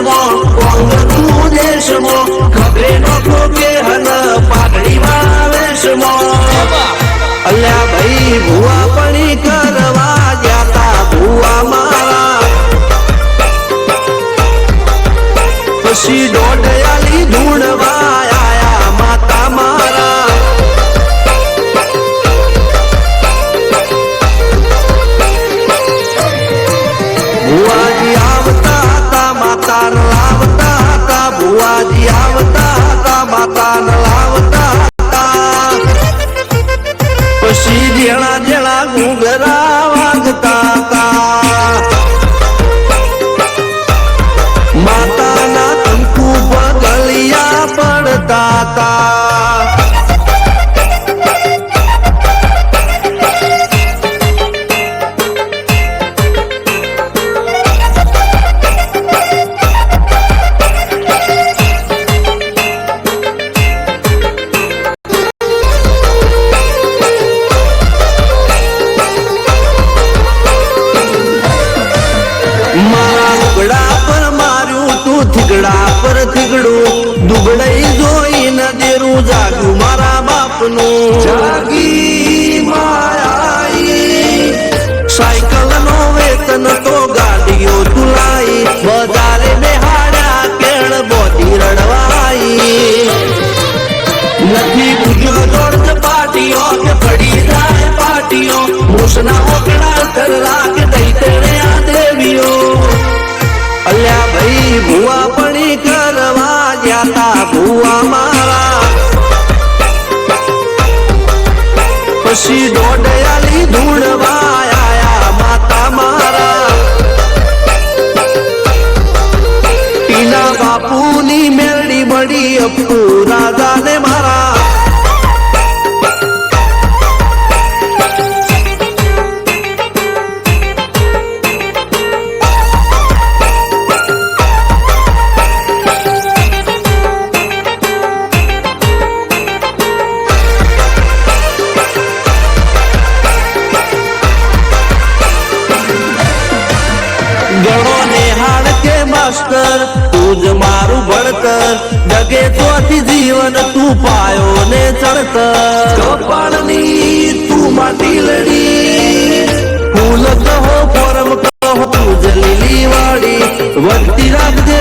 વેશમાં કોંગતું દેશમાં ખબરે નોખો કે હન પાઘડીમાં વેશમાં અલ્યા ભાઈ ભુવા પણી કરવા જાતા ભુવા મારા પછી દોઢયાલી ધૂણવા આયા માતા મારા ભુવાજી આવતા હતા માતા લાવતા હતા ભુવાજી આવતા હતા માતા લાવતા હતા પછી જેણા જેણા ઘૂંઘરા વાગતા હતા માતાના કંકુ પગલિયા પડતા હતા થીગડા પર થીગડું દુબળઈ જોઈને દેરું જાગ્યું મારા બાપનું જાગી માયાઈ સાયકલ નો વેતન તો ગાડીઓ તુલાઈ બજારે બેહાડ્યા કેળ બોધી રડવાઈ નથી પૂજ્યો જોડ પાટીઓ કે પડી જાય પાટીઓ મૂસના ઓકડા કરલા કે દઈ તેણે આ દેવીઓ અલ્યા ભાઈ ભુવા પણી કરવા જાતા ભુવા મારા પછી દોઢયાલી ધૂણવા આયા માતા મારા ટીના બાપુની મેરડી બળી અપ્પુ રાજાને મારા ગણો નિહાળ કે માસ્ટર તું જ મારું ભણતર જગે તોથી જીવન તું પાયો ને ચડતર કપાળની તું માટી લડી ફૂલ કહો ફોરમ કહો તું જ લીલી વાળી વળતી રાખજે